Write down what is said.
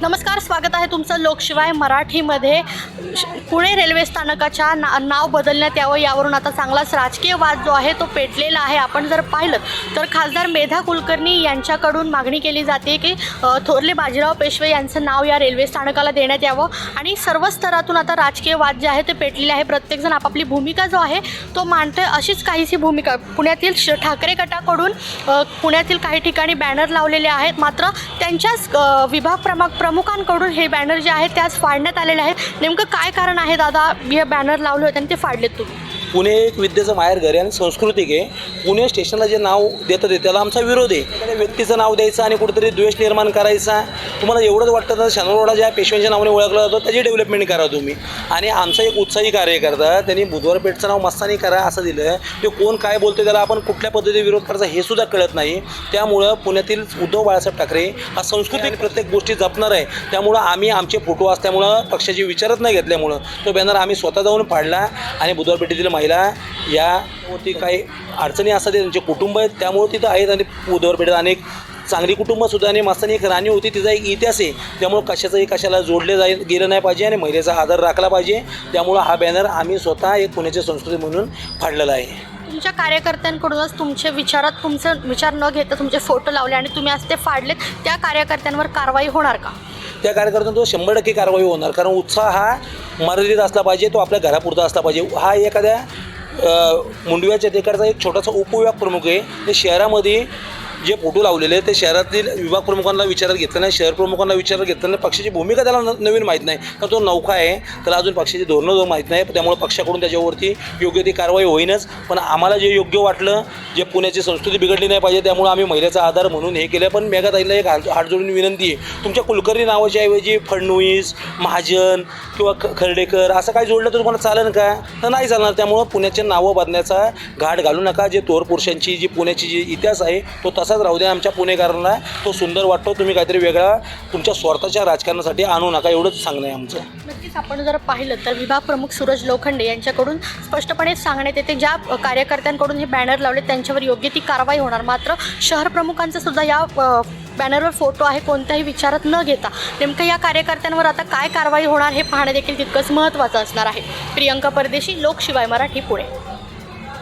नमस्कार, स्वागत आहे तुमचं लोकशिवाय मराठीमध्ये। पुणे रेल्वे स्थानकाच्या नाव बदलण्यात यावं यावरून आता चांगलाच राजकीय वाद जो आहे तो पेटलेला आहे। आपण जर पाहिलं तर खासदार मेधा कुलकर्णी यांच्याकडून मागणी केली जाते की थोरले बाजीराव पेशवे यांचं नाव या रेल्वे स्थानकाला देण्यात यावं आणि सर्व स्तरातून आता राजकीय वाद जे आहे ते पेटलेले आहे। प्रत्येकजण आपापली भूमिका जो आहे तो मांडतोय। अशीच काहीशी भूमिका पुण्यातील ठाकरे गटाकडून पुण्यातील काही ठिकाणी बॅनर लावलेले आहेत, मात्र त्यांच्याच विभाग प्रमुखांकडून हे बॅनर जे आहेत ते आज फाडण्यात आलेले आहेत। नेमकं काय कारण आहे दादा, हे बॅनर लावले होते आणि ते फाडलेत तुम्ही? पुणे एक विद्येचं माहेरघर आहे आणि सांस्कृतिक आहे। पुणे स्टेशनला जे नाव देतं ते त्याला आमचा विरोध आहे। त्या व्यक्तीचं नाव द्यायचं आणि कुठेतरी द्वेष निर्माण करायचा। तुम्हाला एवढंच वाटतं तर शनिवारवाडा ज्या पेशव्यांच्या नावाने ओळखला जातो त्याची डेव्हलपमेंट करा तुम्ही। आणि आमचा एक उत्साही कार्यकर्ता त्यांनी बुधवारपेठचं नाव मस्तानी करा असं दिलं। ते कोण काय बोलतो त्याला आपण कुठल्या पद्धतीने विरोध करायचा हे सुद्धा कळत नाही। त्यामुळं पुण्यातील उद्धव बाळासाहेब ठाकरे हा संस्कृतिक प्रत्येक गोष्टी जपणार आहे। त्यामुळं आम्ही आमचे फोटो असल्यामुळं पक्षाची विचारच नाही घेतल्यामुळं तो बॅनर आम्ही स्वतः जाऊन फाडला आणि बुधवारपेठेतील महिला यावरती काही अडचणी असतात त्यांचे कुटुंब आहेत त्यामुळे तिथं आहेत आणि बुधवारपेठेत अनेक चांगली कुटुंबसुद्धा आणि मस्तानी एक राणी होती, तिचा एक इतिहास आहे। त्यामुळे कशाचंही कशाला जोडले गेलं नाही पाहिजे आणि महिलेचा आदर राखला पाहिजे। त्यामुळं हा बॅनर आम्ही स्वतः एक पुण्याची संस्कृती म्हणून फाडलेला आहे। तुमच्या कार्यकर्त्यांकडूनच तुमचे तुमचे विचार न घेता तुमचे फोटो लावले आणि तुम्ही आज ते फाडलेत, त्या कार्यकर्त्यांवर कारवाई होणार का? त्या कार्यकर्त्यांवर 100% कारवाई होणार, कारण उत्साह हा मर्यादित असला पाहिजे, तो आपल्या घरापुरता असला पाहिजे। हा एखाद्या मुंडव्याच्या तिकडचा एक छोटासा उपविभाग प्रमुख आहे। ते शहरामध्ये जे फोटो लावलेले ते शहरातील विभाग प्रमुखांना विचारात घेतलं नाही, शहर प्रमुखांना विचारात घेतलं नाही। पक्षाची भूमिका त्याला नवीन माहीत नाही, तर तो नौका आहे, त्याला अजून पक्षाची धोरणं माहीत नाही। त्यामुळे पक्षाकडून त्याच्यावरती योग्य ती कारवाई होईनच। पण आम्हाला जे योग्य वाटलं, जे पुण्याची संस्कृती बिघडली नाही पाहिजे, त्यामुळे आम्ही महिलेचा आधार म्हणून हे केलं। पण मेघाताईला एक हात जोडून विनंती आहे, तुमच्या कुलकर्णी नावाच्या ऐवजी फडणवीस, महाजन किंवा खर्डेकर असं काही जोडलं तर तुम्हाला चालेल का? तर नाही चालणार। त्यामुळं पुण्याच्या नावं बदण्याचा घाट घालू नका। जे थोर पुरुषांची जी पुण्याची जी इतिहास आहे तो तसाच राहू द्या। आमच्या पुणेकरांना तो सुंदर वाटतो, तुम्ही काहीतरी वेगळा तुमच्या स्वार्थाच्या राजकारणासाठी आणू नका, एवढंच सांगणं आहे आमचं। नक्कीच आपण जर पाहिलं तर विभाग प्रमुख सूरज लोखंडे यांच्याकडून स्पष्टपणे सांगण्यात येते ज्या कार्यकर्त्यांकडून हे बॅनर लावले त्यांच्यावर योग्य ती कारवाई होणार। मात्र शहर प्रमुखांचा सुद्धा या बॅनरवर फोटो आहे, कोणत्याही विचारात न घेता नेमकं या कार्यकर्त्यांवर आता काय कारवाई होणार हे पाहणं देखील तितकंच महत्त्वाचं असणार आहे। प्रियंका परदेशी, लोकशिवाय मराठी, पुणे।